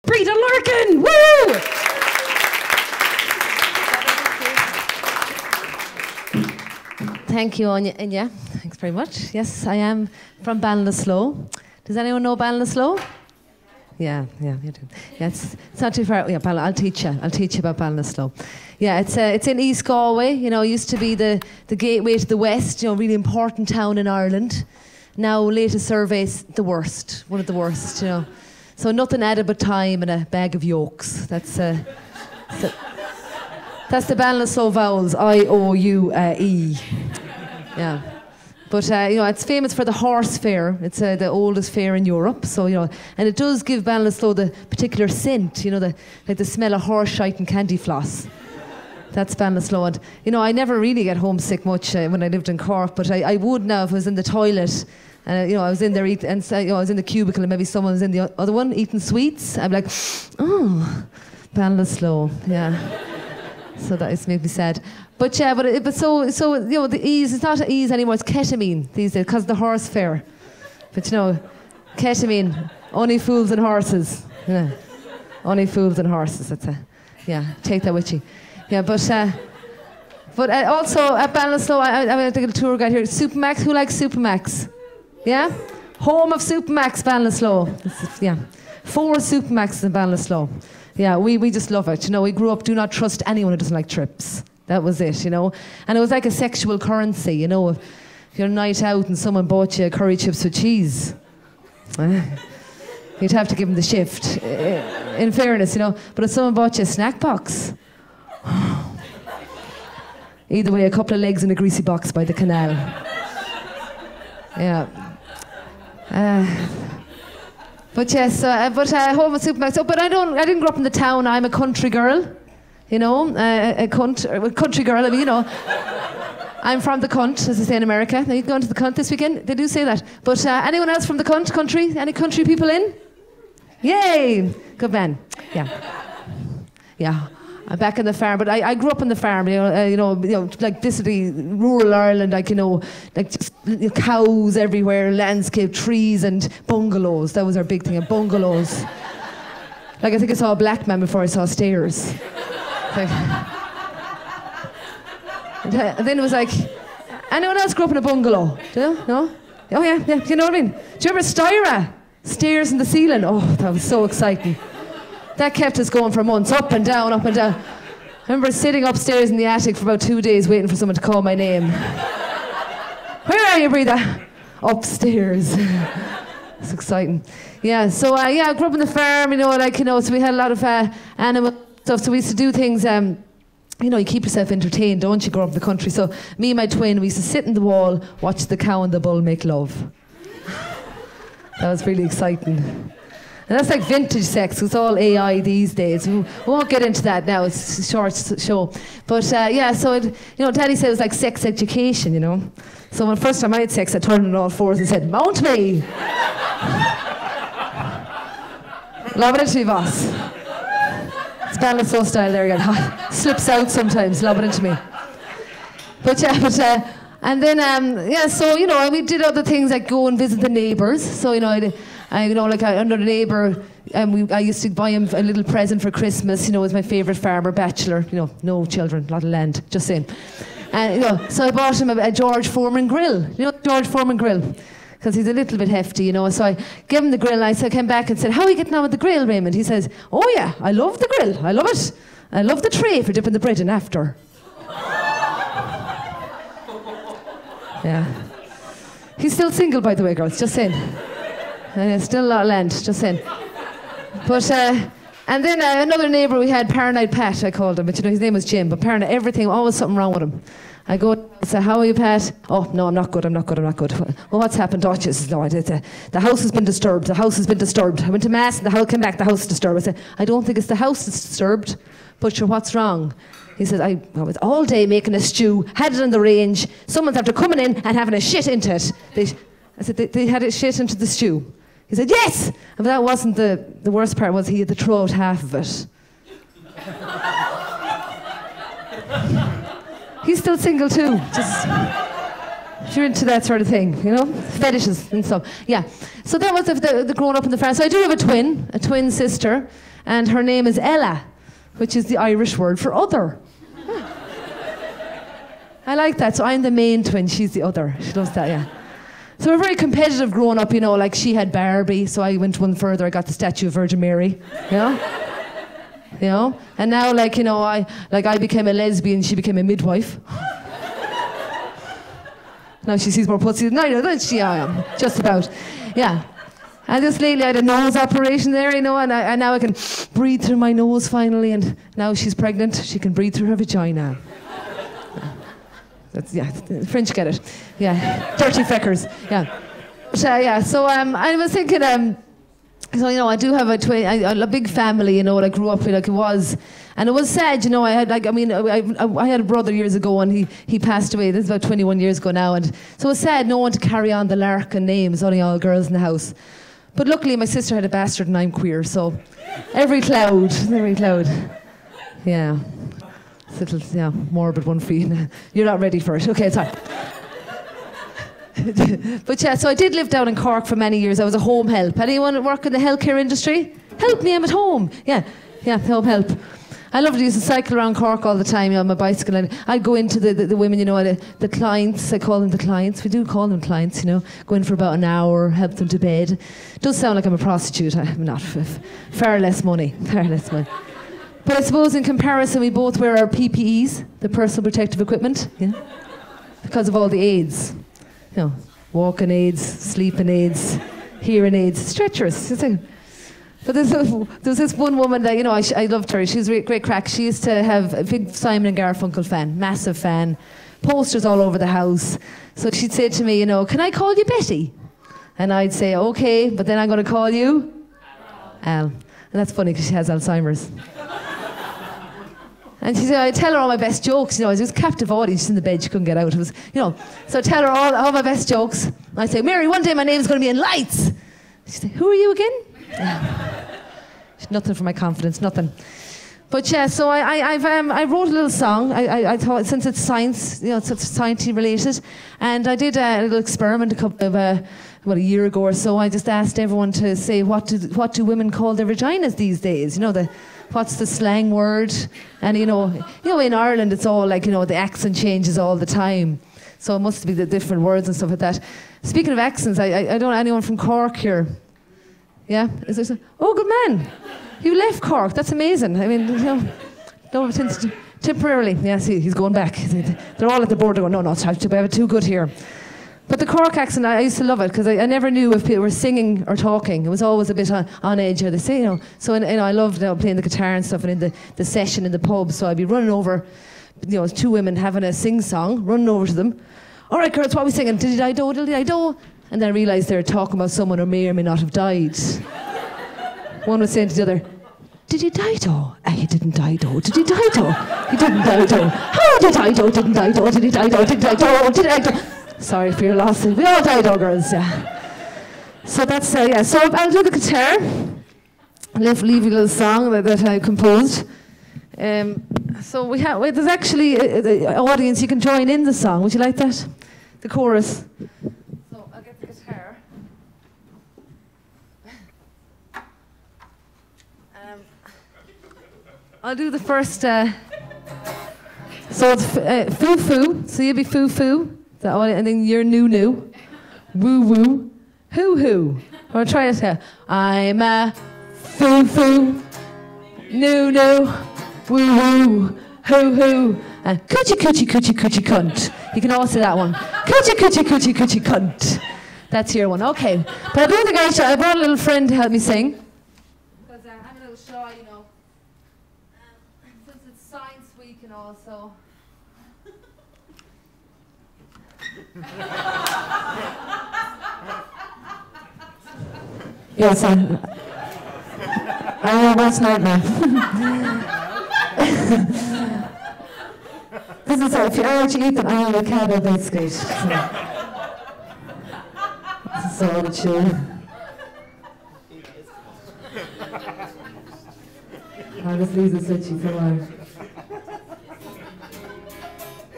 Breda Larkin! Woo! Thank you, Anya. Thanks very much. Yes, I am from Ballinasloe. Does anyone know Ballinasloe? Yeah, you do. Yeah, it's not too far. Yeah, I'll teach you. I'll teach you about Ballinasloe. Yeah, it's in East Galway. You know, it used to be the gateway to the west. You know, really important town in Ireland. Now, latest surveys, the worst. One of the worst. You know, so nothing added but time and a bag of yolks. That's the Ballinasloe vowels. I-O-U-E. Yeah. But, you know, it's famous for the horse fair. It's the oldest fair in Europe. So, you know, and it does give Ballinasloe the particular scent, you know, like the smell of horse shite and candy floss. That's Ballinasloe. And, you know, I never really get homesick much when I lived in Cork, but I would now if I was in the toilet. You know, I was in there eating, and you know, I was in the cubicle and maybe someone was in the other one eating sweets. I'd be like, oh, Ballinasloe, yeah. So that just made me sad. But yeah, but so you know, the ease, it's not ease anymore, it's ketamine these days because of the horse fair. But you know, ketamine, only fools and horses. Yeah. Only fools and horses, that's yeah, take that with you. Yeah, but also at Ballinasloe, I'm going to take a tour guide here. Supermax, who likes Supermax? Yeah? Home of Supermax, Ballinasloe. Yeah. 4 Supermaxes in Ballinasloe. Yeah, we just love it. You know, we grew up, do not trust anyone who doesn't like trips. That was it, you know. And it was like a sexual currency, you know. If you're night out and someone bought you curry chips with cheese, you'd have to give them the shift, in fairness, you know. But if someone bought you a snack box, either way, a couple of legs in a greasy box by the canal. Yeah. But yes, home of Supermax. Oh, but I didn't grow up in the town. I'm a country girl, you know, a country girl. I mean, you know, I'm from the cunt, as they say in America. Now you going to the cunt this weekend? They do say that. But anyone else from the country? Any country people in? Yay! Good man. Yeah. Yeah. I'm back in the farm, but I grew up on the farm, you know, like basically rural Ireland, like, you know, like just cows everywhere, landscape, trees and bungalows. That was our big thing, bungalows. Like I think I saw a black man before I saw stairs. Like, and then it was like, anyone else grew up in a bungalow? Do you? No? Oh yeah, you know what I mean? Do you remember Styra? Stairs in the ceiling? Oh, that was so exciting. That kept us going for months, up and down, up and down. I remember sitting upstairs in the attic for about 2 days waiting for someone to call my name. Where are you, Breda? Upstairs. It's exciting. Yeah, so I grew up on the farm, you know, like, you know, so we had a lot of animal stuff, so we used to do things, you know, you keep yourself entertained, don't you, grow up in the country. So me and my twin, we used to sit in the wall, watch the cow and the bull make love. That was really exciting. And that's like vintage sex, it's all AI these days. We won't get into that now, it's a short show. But yeah, so you know, Daddy said it was like sex education, you know. So when the first time I had sex, I turned on all fours and said, "Mount me!" Lobbing it to me, boss. It's Ballinasloe style there again. Slips out sometimes, lob it into me. But yeah, and then, yeah, so, you know, we did other things like go and visit the neighbours. So, you know, you know, like under the neighbour, I used to buy him a little present for Christmas. You know, was my favourite farmer, bachelor. You know, no children, a lot of land. Just saying. And you know, so I bought him a George Foreman grill. You know, George Foreman grill, because he's a little bit hefty. You know, so I gave him the grill. I came back and said, "How are you getting on with the grill, Raymond?" He says, "Oh yeah, I love the grill. I love it. I love the tray for dipping the bread in after." Yeah. He's still single, by the way, girls. Just saying. Still a lot of land, just saying. But, and then another neighbour we had, Paranoid Pat, I called him, but you know, his name was Jim, but paranoid, everything, always something wrong with him. I go and say, "How are you, Pat?" "Oh, no, I'm not good. Well, what's happened?" "Oh, Jesus, no, the house has been disturbed. The house has been disturbed. I went to Mass and the house came back, the house is disturbed." I said, "I don't think it's the house that's disturbed, but sure, what's wrong?" He said, I was all day making a stew, had it on the range, someone's after coming in and having a shit into it. I said, they had a shit into the stew. He said, "Yes!" But that wasn't the worst part, was he had to throw out half of it. He's still single too, just if you're into that sort of thing, you know, fetishes and stuff. Yeah, so that was the growing up in the farm. So I do have a twin sister. And her name is Ella, which is the Irish word for other. I like that. So I'm the main twin, she's the other. She loves that, yeah. So we're very competitive growing up, you know, like she had Barbie, so I went one further, I got the statue of Virgin Mary, you know? You know? And now, like, you know, I became a lesbian, she became a midwife. Now she sees more pussy than I do, doesn't she? I am, just about, yeah. And just lately I had a nose operation there, you know, and now I can breathe through my nose finally, and now she's pregnant, she can breathe through her vagina. That's, yeah, the French get it. Yeah, dirty feckers, yeah. But, yeah, so I was thinking, so, you know, I do have a big family, you know, what I grew up with, like it was. And it was sad, you know, I had, like, I mean, I had a brother years ago and he passed away. This is about 21 years ago now. And so it was sad, no one to carry on the Larkin name. It was only all girls in the house. But luckily my sister had a bastard and I'm queer, so every cloud. Yeah. It's a little, yeah, morbid one for you. You're not ready for it. Okay, it's fine. But yeah, so I did live down in Cork for many years. I was a home help. Anyone work in the healthcare industry? Help me, I'm at home. Yeah, home help. I loved to use to cycle around Cork all the time, you know, on my bicycle, and I'd go into the women, you know, the clients, I call them the clients, we do call them clients, you know, go in for about an hour, help them to bed. It does sound like I'm a prostitute, I'm not, far less money. But I suppose in comparison, we both wear our PPEs, the personal protective equipment, yeah, because of all the aids. You know, walking aids, sleeping aids, hearing aids, stretchers. But there's this one woman that, you know, I loved her. She was a great crack. She used to have a big Simon and Garfunkel fan, massive fan, posters all over the house. So she'd say to me, you know, can I call you Betty? And I'd say, okay, but then I'm going to call you Al. And that's funny because she has Alzheimer's. And she said, I'd tell her all my best jokes, you know, I was just captive audience in the bed, she couldn't get out. It was, you know, so I'd tell her all my best jokes. And I'd say, Mary, one day my name's going to be in lights. She'd say, who are you again? Nothing for my confidence, nothing. But yeah, so I wrote a little song. I thought, since it's science, you know, it's science related, and I did a little experiment a year ago or so. I just asked everyone to say, what do women call their vaginas these days? You know, what's the slang word? And you know, in Ireland it's all like, you know, the accent changes all the time. So it must be the different words and stuff like that. Speaking of accents, I don't know anyone from Cork here. Yeah? Oh, good man. You left Cork. That's amazing. I mean, you know, no, temporarily. Yeah, see, he's going back. They're all at the border going, no, it's too good here. But the Cork accent, I used to love it because I never knew if people were singing or talking. It was always a bit on edge, how they say, you know. So, you know, I loved, you know, playing the guitar and stuff, and in the session in the pub. So I'd be running over, you know, two women having a sing-song, running over to them. All right, girls, what are we singing? Diddly-di-do, diddly-di-do. And then I realised they were talking about someone who may or may not have died. One was saying to the other, did he die, though? He didn't die, though. Did he die, though? He didn't die, though. How did he die, though? Didn't die, though. Did he die, though? Didn't die, though. Did he die, though? Sorry for your loss. We all died, though, girls, yeah. So that's, yeah. So I'll do the guitar. Leave you a little song that I composed. So there's actually an audience, you can join in the song. Would you like that? The chorus. So I'll get the guitar. I'll do the first. So it's foo-foo. So you'll be foo-foo. And then you're new-new. Woo-woo. Hoo-hoo. Or try it. I'm a foo-foo. New-new. Woo-woo. Hoo-hoo. And coochie-coochie-coochie-coochie cunt. You can all say that one. Coochie-coochie-coochie-coochie cunt. That's your one. Okay. But I don't think I brought a little friend to help me sing. Because I'm a little shy, you know. Since it's Science Week and all, so... Yes, I have worst nightmare. This is if you're allergic to eat, then I have a candle basically. So. This is all the children. I'll just leave this with you for a while.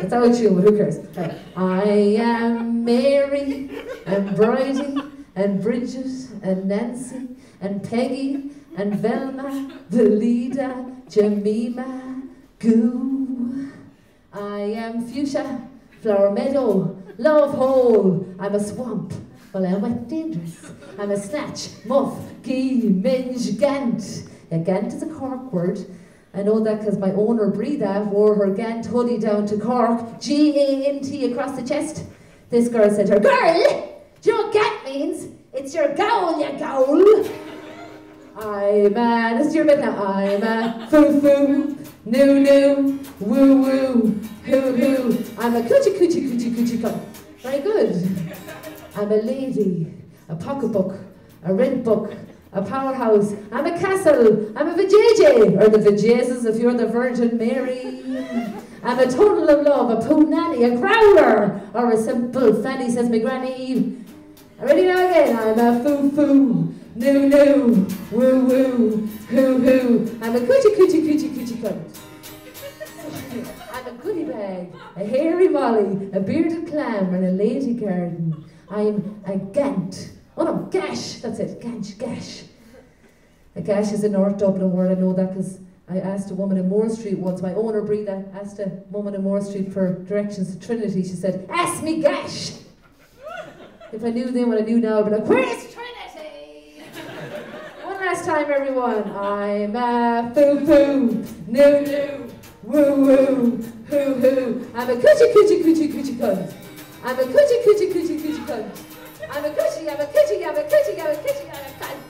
It's all you, but who cares? Right. I am Mary, and Bridie, and Bridget, and Nancy, and Peggy, and Velma, Velida, Jemima, Goo. I am fuchsia, flower meadow, love hole. I'm a swamp, well I'm wet dangerous. I'm a snatch, muff, gee, minge, gant. Yeah, gant is a Cork word. I know that because my owner Breda wore her gant hoodie down to Cork, G-A-N-T across the chest. This girl said to her, girl, do you know what gant means? It's your gowl, you gowl. I'm a, this is your bit now, I'm a foo-foo, noo-noo, woo-woo, hoo-hoo. I'm a coochie-coochie-coochie-coochie cup. Very good. I'm a lady, a pocketbook, a rent book, a powerhouse. I'm a castle, I'm a vajayjay, or the vajazzes if you're the Virgin Mary. I'm a total of love, a poo nanny, a growler, or a simple fanny, says my granny. Ready now again, I'm a foo-foo, noo-noo, woo-woo, hoo-hoo. I'm a coochie-coochie-coochie-coochie cunt. I'm a goodie bag, a hairy molly, a bearded clam, and a lady garden. I'm a gant. Oh no, gash, that's it, gash. A gash is a North Dublin word, I know that because I asked a woman in Moore Street once, my owner Breda asked a woman in Moore Street for directions to Trinity. She said, ask me gash. If I knew then what I knew now, I'd be like, where's Trinity? One last time, everyone. I'm a foo-foo, noo-noo, woo-woo, hoo-hoo. I'm a coochie-coochie-coochie-coochie cunt. I'm a coochie-coochie-coochie-coochie cunt. I'm a coochie, I'm a coochie, I'm a coochie, I'm a coochie, I'm a cunt.